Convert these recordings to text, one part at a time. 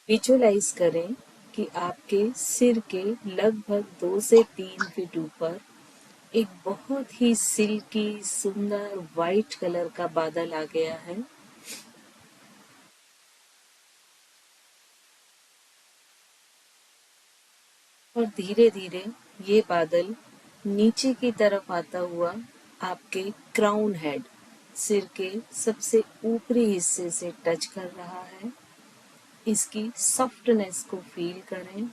Visualise करें कि आपके सिर के लगभग 2 से 3 फीट ऊपर एक बहुत ही सिल्की सुंदर वाइट कलर का बादल आ गया है। और धीरे धीरे ये बादल नीचे की तरफ आता हुआ आपके क्राउन हेड, सिर के सबसे ऊपरी हिस्से से टच कर रहा है। इसकी सॉफ्टनेस को फील करें,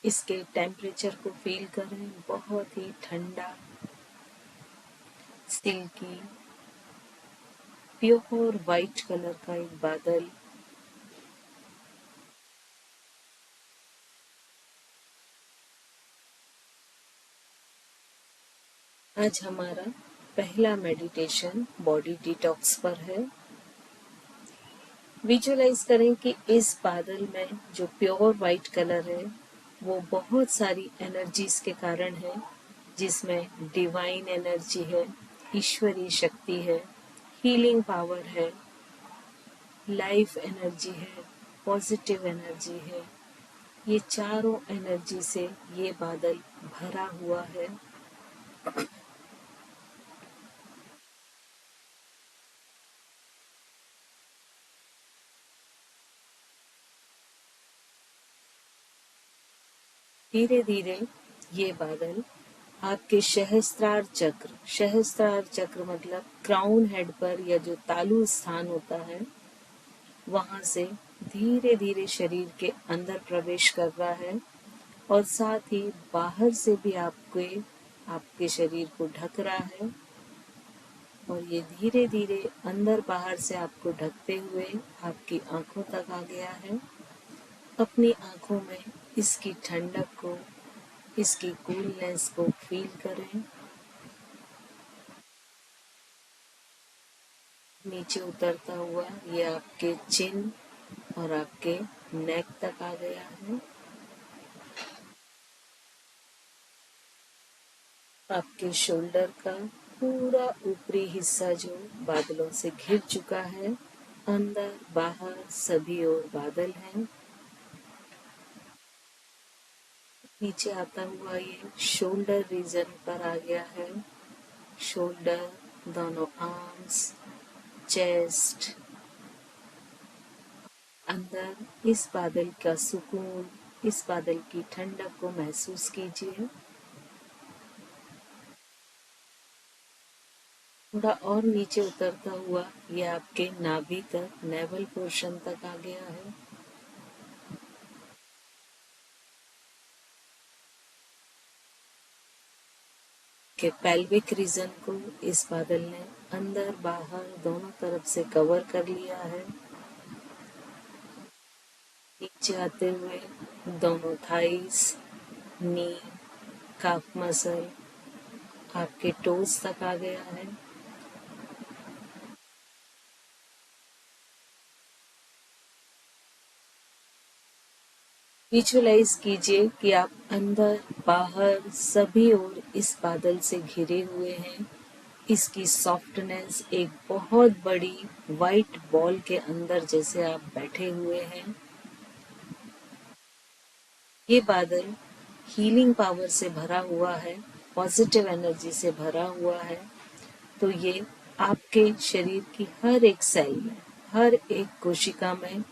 इसके टेम्परेचर को फील करें। बहुत ही ठंडा, सिल्की, प्योर वाइट कलर का एक बादल। आज हमारा पहला मेडिटेशन बॉडी डिटॉक्स पर है। विजुअलाइज करें कि इस बादल में जो प्योर वाइट कलर है वो बहुत सारी एनर्जीज के कारण है, जिसमें डिवाइन एनर्जी है, ईश्वरीय शक्ति है, हीलिंग पावर है, लाइफ एनर्जी है, पॉजिटिव एनर्जी है। ये चारों एनर्जी से ये बादल भरा हुआ है। धीरे धीरे ये बादल आपके सहस्त्रार चक्र मतलब क्राउन हेड पर या जो तालु स्थान होता है वहां से धीरे धीरे शरीर के अंदर प्रवेश कर रहा है और साथ ही बाहर से भी आपके शरीर को ढक रहा है। और ये धीरे धीरे अंदर बाहर से आपको ढकते हुए आपकी आंखों तक आ गया है। अपनी आंखों में इसकी ठंडक को, इसकी कूलनेस को फील करें। नीचे उतरता हुआ ये आपके चिन और आपके नेक तक आ गया है। आपके शोल्डर का पूरा ऊपरी हिस्सा जो बादलों से घिर चुका है, अंदर बाहर सभी ओर बादल हैं। नीचे आता हुआ ये शोल्डर रीजन पर आ गया है। शोल्डर, दोनों आर्म्स, चेस्ट, अंदर इस बादल का सुकून, इस बादल की ठंडक को महसूस कीजिए। थोड़ा और नीचे उतरता हुआ ये आपके नाभि तक, नेवल पोर्शन तक आ गया है। के पेल्विक रीजन को इस बादल ने अंदर बाहर दोनों तरफ से कवर कर लिया है। नीचे आते हुए दोनों थाइस, नी, काफ मसल, आपके टोज तक आ गया है। विजुअलाइज कीजिए कि आप अंदर बाहर सभी ओर इस बादल से घिरे हुए हैं। इसकी सॉफ्टनेस एक बहुत बड़ी वाइट बॉल के अंदर जैसे आप बैठे हुए हैं। ये बादल हीलिंग पावर से भरा हुआ है, पॉजिटिव एनर्जी से भरा हुआ है। तो ये आपके शरीर की हर एक सेल में, हर एक कोशिका में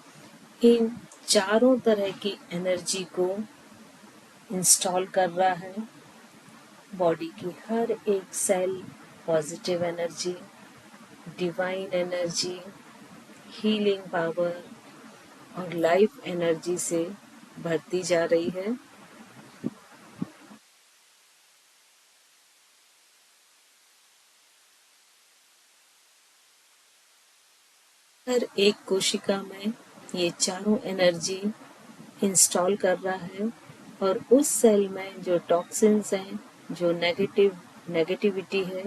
इन चारों तरह की एनर्जी को इंस्टॉल कर रहा है। बॉडी की हर एक cell positive energy, divine energy, healing power और लाइफ एनर्जी से भरती जा रही है। हर एक कोशिका में ये चारों एनर्जी इंस्टॉल कर रहा है और उस सेल में जो टॉक्सिन्स हैं, जो नेगेटिविटी है,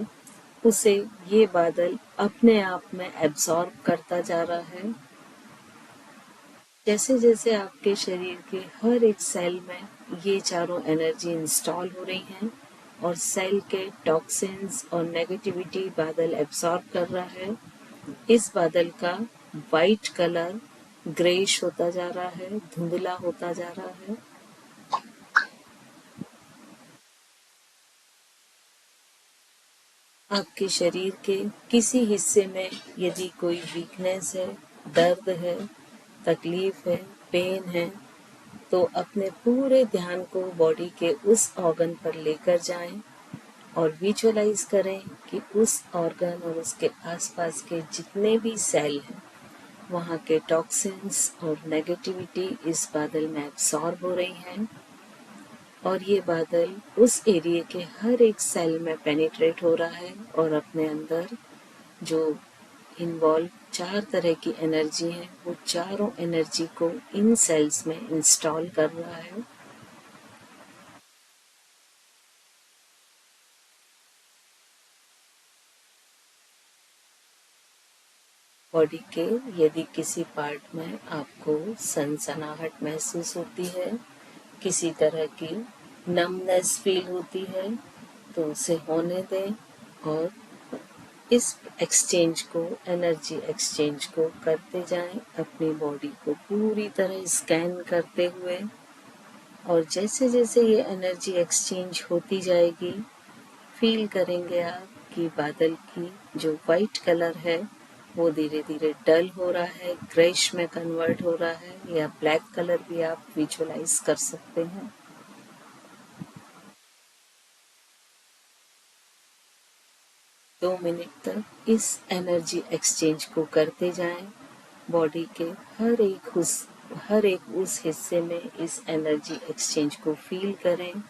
उसे ये बादल अपने आप में एब्सॉर्ब करता जा रहा है। जैसे जैसे आपके शरीर के हर एक सेल में ये चारों एनर्जी इंस्टॉल हो रही हैं और सेल के टॉक्सिन्स और नेगेटिविटी बादल एब्सॉर्ब कर रहा है, इस बादल का वाइट कलर ग्रेइश होता जा रहा है, धुंधला होता जा रहा है। आपके शरीर के किसी हिस्से में यदि कोई वीकनेस है, दर्द है, तकलीफ है, पेन है, तो अपने पूरे ध्यान को बॉडी के उस ऑर्गन पर लेकर जाएं और विजुअलाइज करें कि उस ऑर्गन और उसके आसपास के जितने भी सेल हैं, वहाँ के टॉक्सिन्स और नेगेटिविटी इस बादल में एब्सॉर्ब हो रही हैं और ये बादल उस एरिया के हर एक सेल में पेनिट्रेट हो रहा है और अपने अंदर जो इन्वॉल्व 4 तरह की एनर्जी है, वो चारों एनर्जी को इन सेल्स में इंस्टॉल कर रहा है। बॉडी के यदि किसी पार्ट में आपको सनसनाहट महसूस होती है, किसी तरह की नमनेस फील होती है, तो उसे होने दें और इस एक्सचेंज को, एनर्जी एक्सचेंज को करते जाएं, अपनी बॉडी को पूरी तरह स्कैन करते हुए। और जैसे जैसे ये एनर्जी एक्सचेंज होती जाएगी, फील करेंगे आप कि बादल की जो वाइट कलर है वो धीरे धीरे डल हो रहा है, ग्रेश में कन्वर्ट हो रहा है, या ब्लैक कलर भी आप विजुअलाइज कर सकते हैं। दो मिनट तक इस एनर्जी एक्सचेंज को करते जाएं। बॉडी के हर एक उस हिस्से में इस एनर्जी एक्सचेंज को फील करें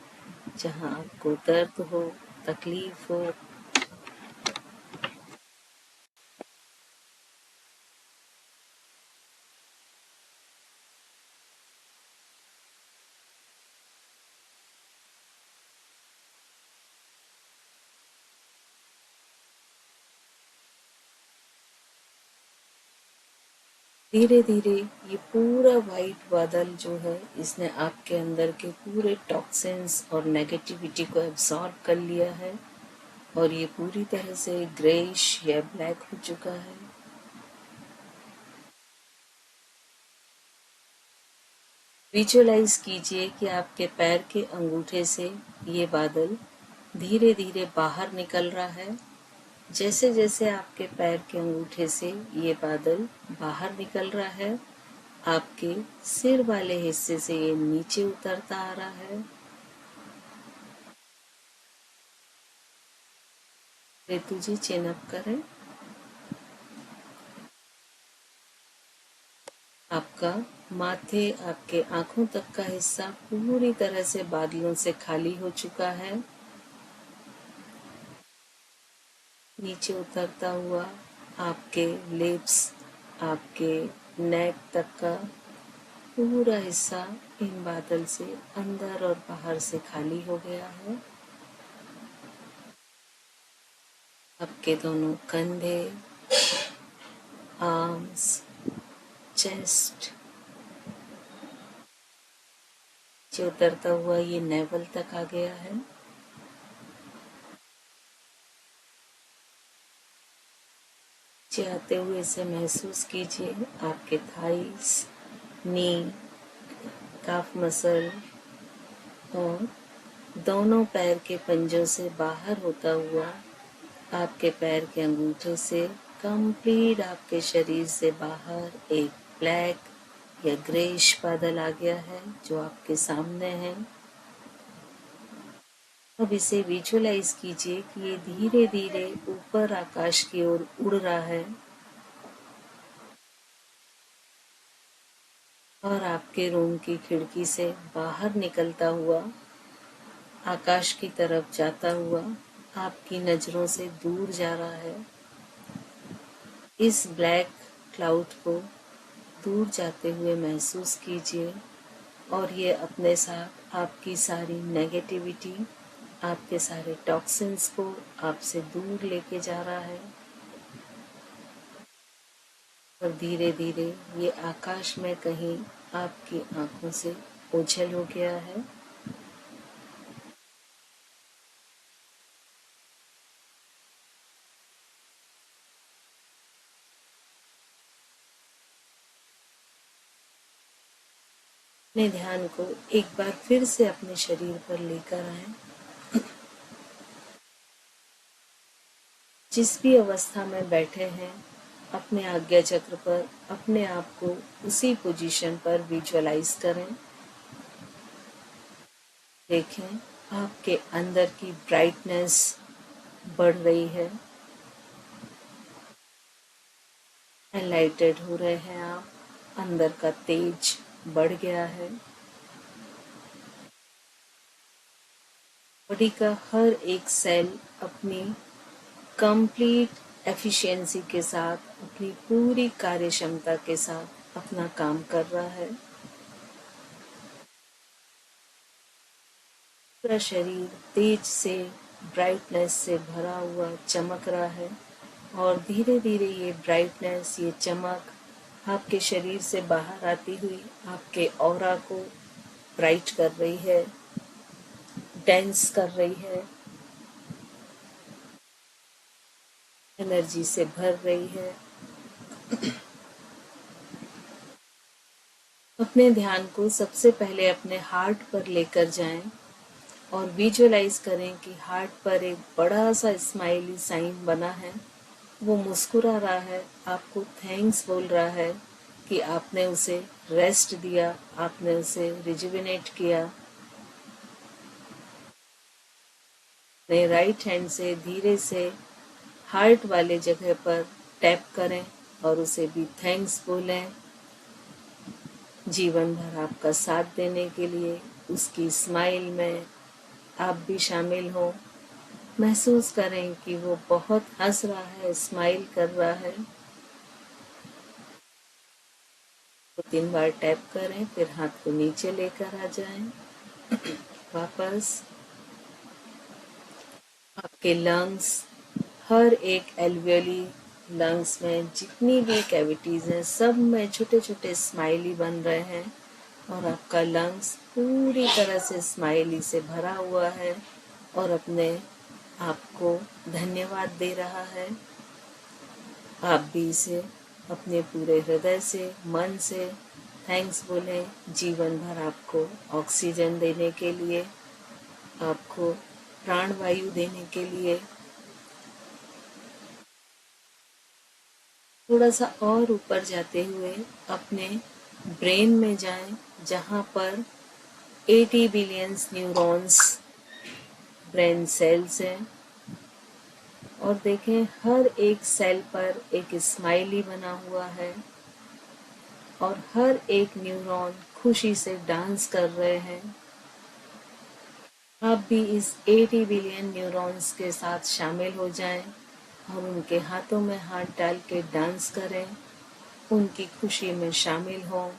जहां आपको दर्द हो, तकलीफ हो। धीरे धीरे ये पूरा वाइट बादल जो है, इसने आपके अंदर के पूरे टॉक्सिन्स और नेगेटिविटी को एब्सॉर्ब कर लिया है और ये पूरी तरह से ग्रेइश या ब्लैक हो चुका है। विजुअलाइज कीजिए कि आपके पैर के अंगूठे से ये बादल धीरे धीरे बाहर निकल रहा है। जैसे जैसे आपके पैर के अंगूठे से ये बादल बाहर निकल रहा है, आपके सिर वाले हिस्से से ये नीचे उतरता आ रहा है। रितु जी चिन अप करें। आपका माथे, आपके आंखों तक का हिस्सा पूरी तरह से बादलों से खाली हो चुका है। नीचे उतरता हुआ आपके लिप्स, आपके नेक तक का पूरा हिस्सा इन बादल से अंदर और बाहर से खाली हो गया है। आपके दोनों कंधे, आर्म्स, चेस्ट, नीचे उतरता हुआ ये नेवल तक आ गया है। नीचे आते हुए इसे महसूस कीजिए, आपके थाइस, नी, काफ मसल और दोनों पैर के पंजों से बाहर होता हुआ आपके पैर के अंगूठे से कंप्लीट आपके शरीर से बाहर एक ब्लैक या ग्रेइश बादल आ गया है जो आपके सामने है। अब इसे विजुअलाइज कीजिए कि ये धीरे धीरे ऊपर आकाश की ओर उड़ रहा है और आपके रूम की खिड़की से बाहर निकलता हुआ आकाश की तरफ जाता हुआ आपकी नजरों से दूर जा रहा है। इस ब्लैक क्लाउड को दूर जाते हुए महसूस कीजिए और ये अपने साथ आपकी सारी नेगेटिविटी, आपके सारे टॉक्सिन्स को आपसे दूर लेके जा रहा है और धीरे धीरे ये आकाश में कहीं आपकी आंखों से ओझल हो गया है। अपने ध्यान को एक बार फिर से अपने शरीर पर लेकर आए। जिस भी अवस्था में बैठे हैं, अपने आज्ञा चक्र पर अपने आप को उसी पोजीशन पर विजुअलाइज करें। देखें आपके अंदर की ब्राइटनेस बढ़ रही है, एनलाइटेड हो रहे हैं आप, अंदर का तेज बढ़ गया है। बॉडी का हर एक सेल अपनी कंप्लीट एफिशिएंसी के साथ, अपनी पूरी कार्य क्षमता के साथ अपना काम कर रहा है। पूरा शरीर तेज से, ब्राइटनेस से भरा हुआ चमक रहा है और धीरे धीरे ये ब्राइटनेस, ये चमक आपके शरीर से बाहर आती हुई आपके ऑरा को ब्राइट कर रही है, डेंस कर रही है, एनर्जी से भर रही है। अपने ध्यान को सबसे पहले अपने हार्ट पर लेकर जाएं और विजुअलाइज करें कि हार्ट पर एक बड़ा सा स्माइली साइन बना है। वो मुस्कुरा रहा है, आपको थैंक्स बोल रहा है कि आपने उसे रेस्ट दिया, आपने उसे रिजुविनेट किया। अपने राइट हैंड से धीरे से हार्ट वाले जगह पर टैप करें और उसे भी थैंक्स बोलें, जीवन भर आपका साथ देने के लिए। उसकी स्माइल में आप भी शामिल हो, महसूस करें कि वो बहुत हंस रहा है, स्माइल कर रहा है। तो 3 बार टैप करें, फिर हाथ को नीचे लेकर आ जाएं। वापस आपके लंग्स, हर एक एल्वियोली लंग्स में जितनी भी कैविटीज हैं, सब में छोटे छोटे स्माइली बन रहे हैं और आपका लंग्स पूरी तरह से स्माइली से भरा हुआ है और अपने आपको धन्यवाद दे रहा है। आप भी इसे अपने पूरे हृदय से, मन से थैंक्स बोलें, जीवन भर आपको ऑक्सीजन देने के लिए, आपको प्राणवायु देने के लिए। थोड़ा सा और ऊपर जाते हुए अपने ब्रेन में जाएं, जहां पर 80 बिलियंस न्यूरॉन्स ब्रेन सेल्स हैं और देखें हर एक सेल पर एक स्माइली बना हुआ है और हर एक न्यूरॉन खुशी से डांस कर रहे हैं। आप भी इस 80 बिलियन न्यूरॉन्स के साथ शामिल हो जाएं और उनके हाथों में हाथ डाल के डांस करें, उनकी खुशी में शामिल हों।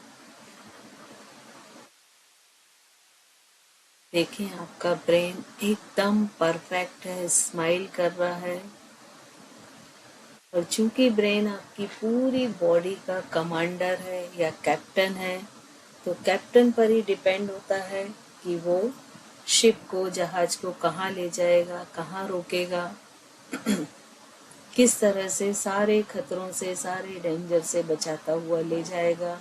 देखें आपका ब्रेन एकदम परफेक्ट है, स्माइल कर रहा है और चूंकि ब्रेन आपकी पूरी बॉडी का कमांडर है या कैप्टन है, तो कैप्टन पर ही डिपेंड होता है कि वो शिप को, जहाज को कहाँ ले जाएगा, कहाँ रोकेगा, किस तरह से सारे खतरों से, सारे डेंजर से बचाता हुआ ले जाएगा।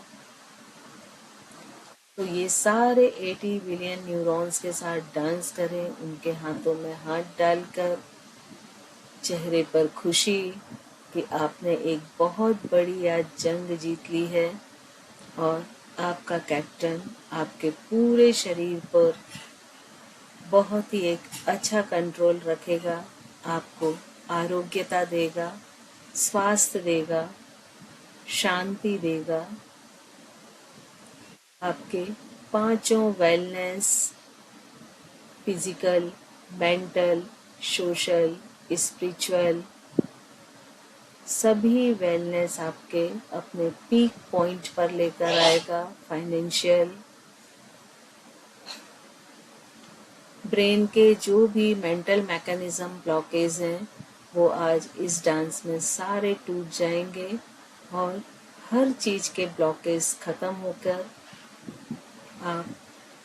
तो ये सारे 80 बिलियन न्यूरॉन्स के साथ डांस करें, उनके हाथों में हाथ डालकर, चेहरे पर खुशी कि आपने एक बहुत बड़ी आज जंग जीत ली है और आपका कैप्टन आपके पूरे शरीर पर बहुत ही एक अच्छा कंट्रोल रखेगा, आपको आरोग्यता देगा, स्वास्थ्य देगा, शांति देगा। आपके पांचों wellness, physical, mental, social, spiritual, सभी वेलनेस आपके अपने पीक पॉइंट पर लेकर आएगा। फाइनेंशियल, ब्रेन के जो भी मेंटल मैकेनिज्म ब्लॉकेज हैं, वो आज इस डांस में सारे टूट जाएंगे और हर चीज के ब्लॉकेज खत्म होकर आप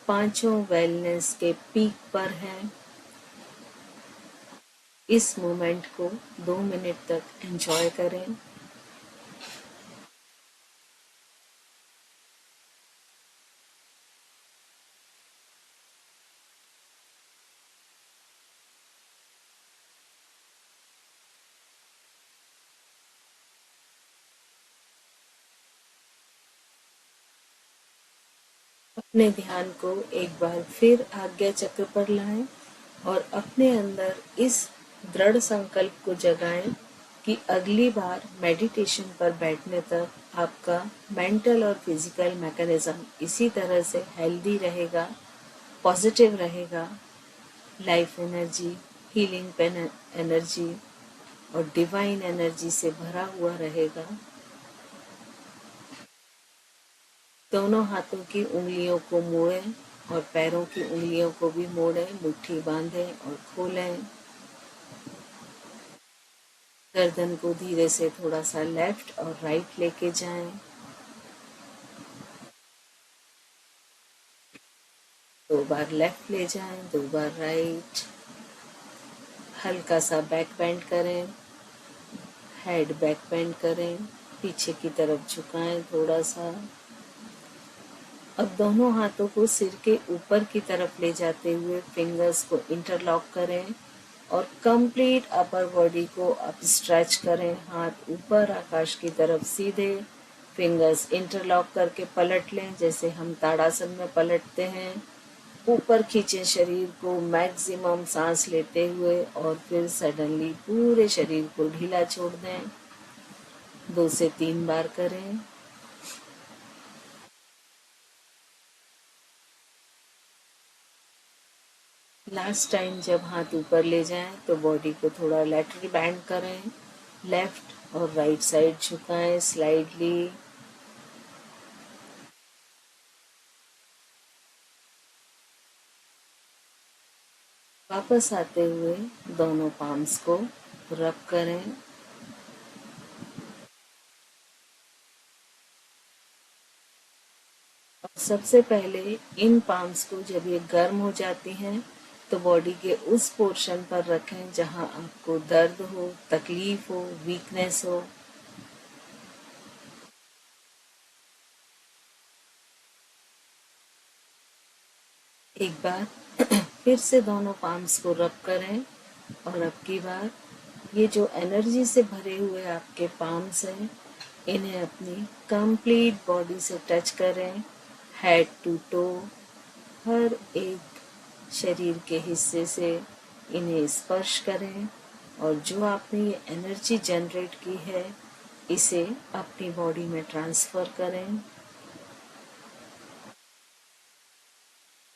पांचों वेलनेस के पीक पर हैं। इस मोमेंट को 2 मिनट तक एंजॉय करें। अपने ध्यान को एक बार फिर आज्ञा चक्र पर लाएं और अपने अंदर इस दृढ़ संकल्प को जगाएं कि अगली बार मेडिटेशन पर बैठने तक आपका मेंटल और फिजिकल मैकेनिज्म इसी तरह से हेल्दी रहेगा, पॉजिटिव रहेगा, लाइफ एनर्जी, हीलिंग एनर्जी और डिवाइन एनर्जी से भरा हुआ रहेगा। दोनों हाथों की उंगलियों को मोड़ें और पैरों की उंगलियों को भी मोड़ें, मुट्ठी बांधें और खोलें। गर्दन को धीरे से थोड़ा सा लेफ्ट और राइट लेके जाएं। 2 बार लेफ्ट ले जाएं, 2 बार राइट। हल्का सा बैक बेंड करें, हेड बैक बेंड करें, पीछे की तरफ झुकाएं थोड़ा सा। अब दोनों हाथों को सिर के ऊपर की तरफ ले जाते हुए फिंगर्स को इंटरलॉक करें और कंप्लीट अपर बॉडी को अप स्ट्रेच करें। हाथ ऊपर आकाश की तरफ सीधे, फिंगर्स इंटरलॉक करके पलट लें जैसे हम ताड़ासन में पलटते हैं। ऊपर खींचें शरीर को, मैक्सिमम सांस लेते हुए और फिर सडनली पूरे शरीर को ढीला छोड़ दें। 2 से 3 बार करें। लास्ट टाइम जब हाथ ऊपर ले जाएं तो बॉडी को थोड़ा लैटरल बैंड करें, लेफ्ट और राइट साइड झुकाएं स्लाइडली। वापस आते हुए दोनों पाम्स को रब करें। और सबसे पहले इन पाम्स को जब ये गर्म हो जाती हैं तो बॉडी के उस पोर्शन पर रखें जहां आपको दर्द हो, तकलीफ हो, वीकनेस हो। एक बार फिर से दोनों पाम्स को रब करें और अब की बार ये जो एनर्जी से भरे हुए आपके पाम्स हैं इन्हें अपनी कंप्लीट बॉडी से टच करें, हेड टू टो, हर एक शरीर के हिस्से से इन्हें स्पर्श करें और जो आपने ये एनर्जी जनरेट की है इसे अपनी बॉडी में ट्रांसफर करें।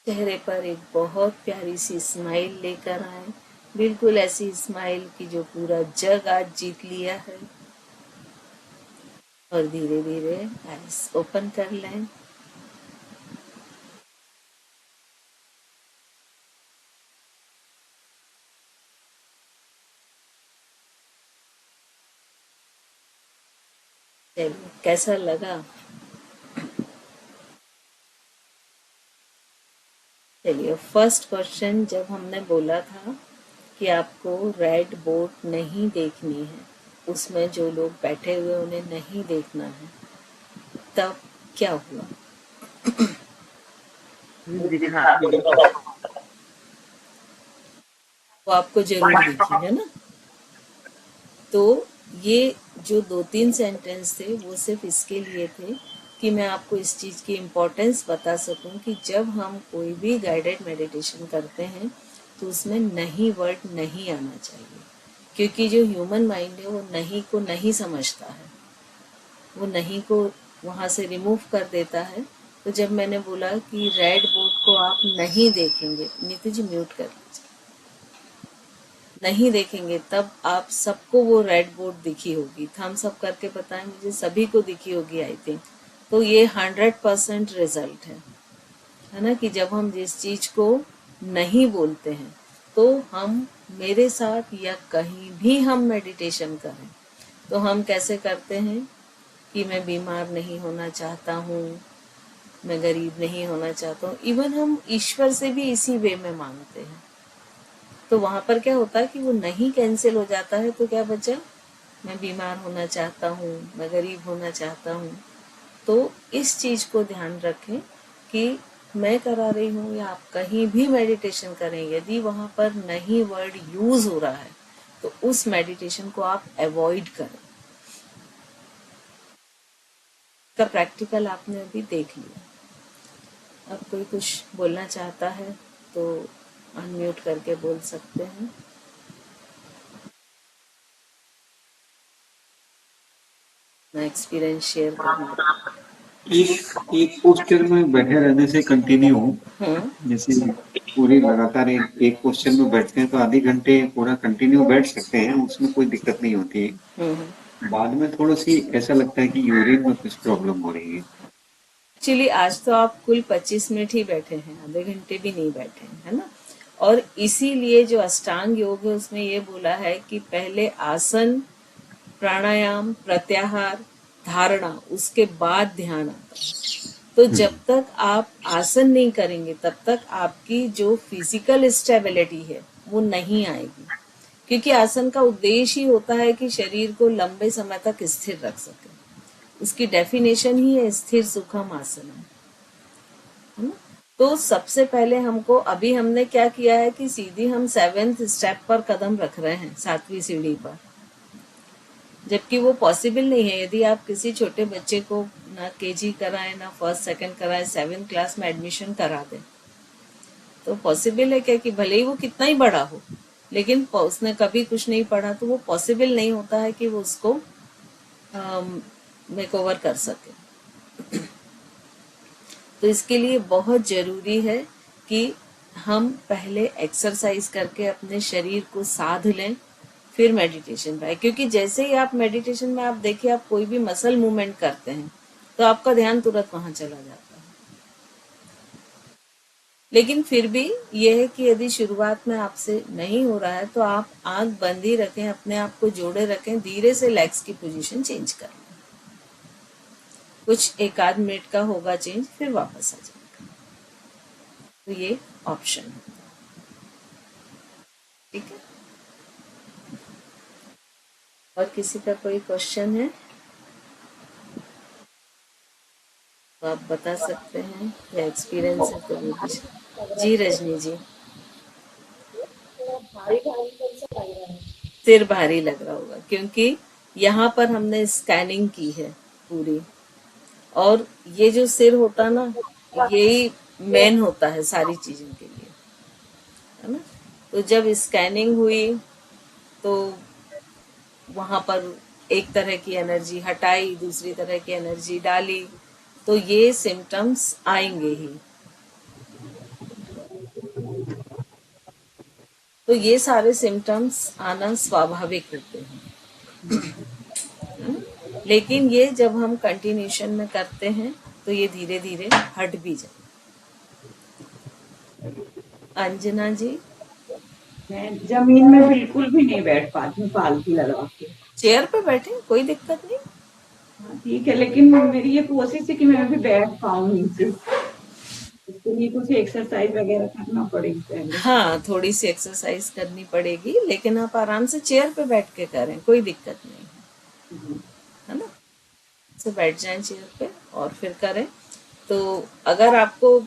चेहरे पर एक बहुत प्यारी सी स्माइल लेकर आए, बिल्कुल ऐसी स्माइल की जो पूरा जग आज जीत लिया है। और धीरे धीरे आईज ओपन कर लें। चलिए कैसा लगा? चलिए फर्स्ट क्वेश्चन जब हमने बोला था कि आपको रेड बोर्ड नहीं देखनी है, उसमें जो लोग बैठे हुए उन्हें नहीं देखना है, तब क्या हुआ? वो आपको जरूर दिखी है ना? तो ये जो 2-3 सेंटेंस थे वो सिर्फ इसके लिए थे कि मैं आपको इस चीज़ की इम्पोर्टेंस बता सकूं कि जब हम कोई भी गाइडेड मेडिटेशन करते हैं तो उसमें नहीं वर्ड नहीं आना चाहिए, क्योंकि जो ह्यूमन माइंड है वो नहीं को नहीं समझता है, वो नहीं को वहाँ से रिमूव कर देता है। तो जब मैंने बोला कि रेड बोर्ड को आप नहीं देखेंगे, नीतू जी म्यूट कर लीजिए, नहीं देखेंगे तब आप सबको वो रेड बोर्ड दिखी होगी। थम्स अप करके बताएं मुझे, सभी को दिखी होगी आई थिंक। तो ये 100% रिजल्ट है ना, कि जब हम जिस चीज को नहीं बोलते हैं तो हम, मेरे साथ या कहीं भी हम मेडिटेशन करें तो हम कैसे करते हैं कि मैं बीमार नहीं होना चाहता हूँ, मैं गरीब नहीं होना चाहता हूँ। इवन हम ईश्वर से भी इसी वे में मांगते हैं। तो वहां पर क्या होता है कि वो नहीं कैंसिल हो जाता है, तो क्या बचा, मैं बीमार होना चाहता हूँ, मैं गरीब होना चाहता हूँ। तो इस चीज को ध्यान रखें कि मैं करा रही हूँ या आप कहीं भी मेडिटेशन करें, यदि वहां पर नहीं वर्ड यूज हो रहा है तो उस मेडिटेशन को आप अवॉइड करें। का प्रैक्टिकल आपने अभी देख लिया। अब कोई कुछ बोलना चाहता है तो अनम्यूट करके बोल सकते हैं। अपना एक्सपीरियंस शेयर करना। एक एक पोस्चर में बैठे रहने से कंटिन्यू, हम्म जैसे पूरी लगातार एक पोस्चर में बैठते हैं तो आधे घंटे पूरा कंटिन्यू बैठ सकते हैं, उसमें कोई दिक्कत नहीं होती हम्म। है। बाद में थोड़ी सी ऐसा लगता है कि यूरिन में कुछ प्रॉब्लम हो रही है। एक्चुअली आज तो आप कुल 25 मिनट ही बैठे हैं, आधे घंटे भी नहीं बैठे हैं, है ना। और इसीलिए जो अष्टांग योग है उसमें ये बोला है कि पहले आसन, प्राणायाम, प्रत्याहार, धारणा, उसके बाद ध्यान आता है। तो जब तक आप आसन नहीं करेंगे तब तक आपकी जो फिजिकल स्टेबिलिटी है वो नहीं आएगी, क्योंकि आसन का उद्देश्य ही होता है कि शरीर को लंबे समय तक स्थिर रख सके। उसकी डेफिनेशन ही है स्थिर सुखम आसन, है ना। तो सबसे पहले हमको, अभी हमने क्या किया है कि सीधी हम 7th स्टेप पर कदम रख रहे हैं, 7वीं सीढ़ी पर, जबकि वो पॉसिबल नहीं है। यदि आप किसी छोटे बच्चे को ना केजी कराएं, ना फर्स्ट सेकंड कराएं, 7th क्लास में एडमिशन करा दें, तो पॉसिबल है क्या कि भले ही वो कितना ही बड़ा हो, लेकिन उसने कभी कुछ नहीं पढ़ा, तो वो पॉसिबल नहीं होता है कि वो उसको मेक ओवर कर सके। तो इसके लिए बहुत जरूरी है कि हम पहले एक्सरसाइज करके अपने शरीर को साध लें, फिर मेडिटेशन पे आए। क्योंकि जैसे ही आप मेडिटेशन में, आप देखिए, आप कोई भी मसल मूवमेंट करते हैं तो आपका ध्यान तुरंत वहां चला जाता है। लेकिन फिर भी यह है कि यदि शुरुआत में आपसे नहीं हो रहा है तो आप आंख बंद ही रखें, अपने आप को जोड़े रखें, धीरे से लेग्स की पोजीशन चेंज करें। कुछ 1 आध मिनट का होगा चेंज, फिर वापस आ जाएगा। तो ये ऑप्शन है, ठीक है। और किसी का कोई क्वेश्चन है तो आप बता सकते हैं, या एक्सपीरियंस है तो वो भी। जी रजनी जी। सिर भारी लग रहा होगा क्योंकि यहाँ पर हमने स्कैनिंग की है पूरी, और ये जो सिर होता ना, यही मेन होता है सारी चीजों के लिए, है ना। तो जब स्कैनिंग हुई तो वहां पर एक तरह की एनर्जी हटाई, दूसरी तरह की एनर्जी डाली, तो ये सिम्टम्स आएंगे ही। तो ये सारे सिम्टम्स आना स्वाभाविक होते हैं, है ना? लेकिन ये जब हम कंटिन्यूशन में करते हैं तो ये धीरे धीरे हट भी जाए। अंजना जी। मैं जमीन में बिल्कुल भी नहीं बैठ पाती हूँ पालथी लगा के। चेयर पे बैठे, कोई दिक्कत नहीं। हाँ, ठीक है, लेकिन मेरी ये कोशिश है कि मैं भी बैठ पाऊँ नीचे। इसके लिए कुछ एक्सरसाइज वगैरह करना पड़ेगी पहले। हाँ, थोड़ी सी एक्सरसाइज करनी पड़ेगी, लेकिन आप आराम से चेयर पे बैठ के करें, कोई दिक्कत नहीं है ना। से बैठ जाएं चेयर पे और फिर करें। तो अगर आपको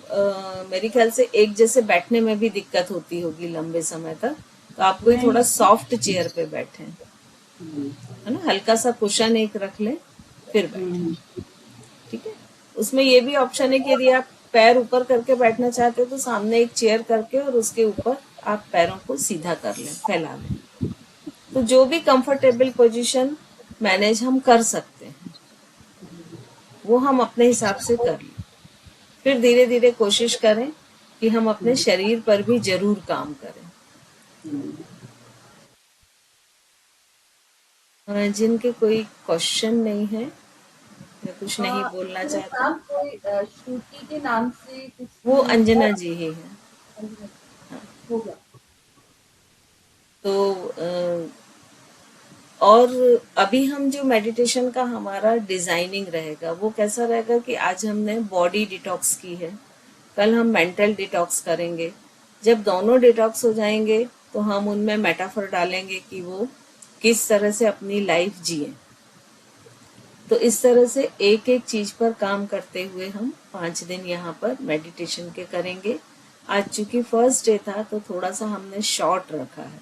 मेरे ख्याल से एक जैसे बैठने में भी दिक्कत होती होगी लंबे समय तक, तो आप कोई नहीं। थोड़ा सॉफ्ट चेयर पे बैठे, है ना, हल्का सा कुशन एक रख लें, फिर बैठे, ठीक है। उसमें ये भी ऑप्शन है कि यदि आप पैर ऊपर करके बैठना चाहते हो तो सामने एक चेयर करके और उसके ऊपर आप पैरों को सीधा कर लें, फैला लें। तो जो भी कंफर्टेबल पोजीशन मैनेज हम कर सकते हैं वो हम अपने हिसाब से कर लें। फिर धीरे धीरे कोशिश करें कि हम अपने शरीर पर भी जरूर काम करें। जिनके कोई क्वेश्चन नहीं है या कुछ नहीं बोलना चाहते, कोई श्रुति के नाम से कुछ वो अंजना जी ही है। हो गया। तो और अभी हम जो मेडिटेशन का हमारा डिजाइनिंग रहेगा वो कैसा रहेगा कि आज हमने बॉडी डिटॉक्स की है, कल हम मेंटल डिटॉक्स करेंगे। जब दोनों डिटॉक्स हो जाएंगे तो हम उनमें मेटाफर डालेंगे कि वो किस तरह से अपनी लाइफ जिए। तो इस तरह से एक एक चीज पर काम करते हुए हम 5 दिन यहाँ पर मेडिटेशन के करेंगे। आज चूंकि फर्स्ट डे था तो थोड़ा सा हमने शॉर्ट रखा है,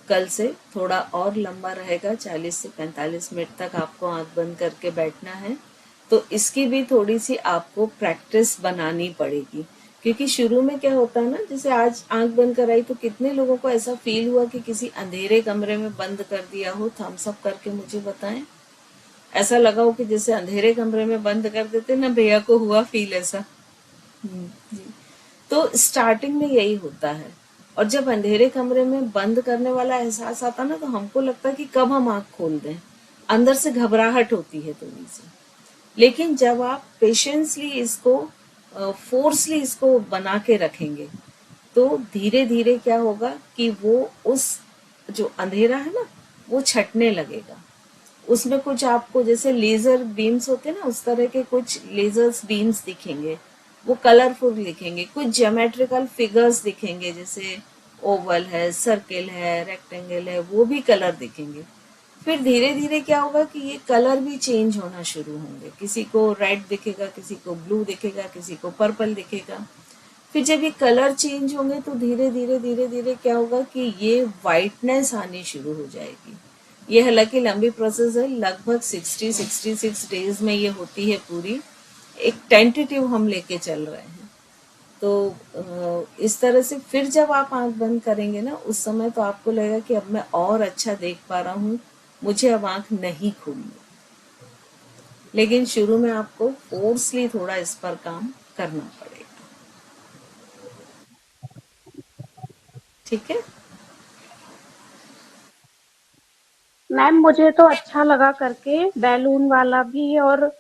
कल से थोड़ा और लंबा रहेगा, 40 से 45 मिनट तक आपको आंख बंद करके बैठना है। तो इसकी भी थोड़ी सी आपको प्रैक्टिस बनानी पड़ेगी, क्योंकि शुरू में क्या होता है ना, जैसे आज आंख बंद कराई तो कितने लोगों को ऐसा फील हुआ कि किसी अंधेरे कमरे में बंद कर दिया हो, थम्स अप करके मुझे बताएं। ऐसा लगा हो कि जैसे अंधेरे कमरे में बंद कर देते ना, भैया को हुआ फील ऐसा? जी। तो स्टार्टिंग में यही होता है, और जब अंधेरे कमरे में बंद करने वाला एहसास आता ना, तो हमको लगता है कि कब हम आंख खोल दें, अंदर से घबराहट होती है थोड़ी सी। लेकिन जब आप पेशेंसली इसको फोर्सली इसको बना के रखेंगे, तो धीरे धीरे क्या होगा कि वो उस जो अंधेरा है ना, वो छटने लगेगा। उसमें कुछ आपको जैसे लेजर बीम्स होते हैं ना, उस तरह के कुछ लेजर्स बीम्स दिखेंगे, वो कलरफुल दिखेंगे, कुछ ज्योमेट्रिकल फिगर्स दिखेंगे, जैसे ओवल है, सर्किल है, रेक्टेंगल है, वो भी कलर दिखेंगे। फिर धीरे धीरे क्या होगा कि ये कलर भी चेंज होना शुरू होंगे, किसी को रेड दिखेगा, किसी को ब्लू दिखेगा, किसी को पर्पल दिखेगा। फिर जब ये कलर चेंज होंगे तो धीरे धीरे धीरे धीरे क्या होगा कि ये वाइटनेस आनी शुरू हो जाएगी। ये हालांकि लंबी प्रोसेस है, लगभग 66 डेज में ये होती है पूरी। एक टेंटेटिव हम लेके चल रहे हैं। तो इस तरह से फिर जब आप आंख बंद करेंगे ना, उस समय तो आपको लगेगा कि अब मैं और अच्छा देख पा रहा हूँ, मुझे अब आंख नहीं खोलनी। लेकिन शुरू में आपको फोर्सली थोड़ा इस पर काम करना पड़ेगा। ठीक है। मैम मुझे तो अच्छा लगा करके, बैलून वाला भी और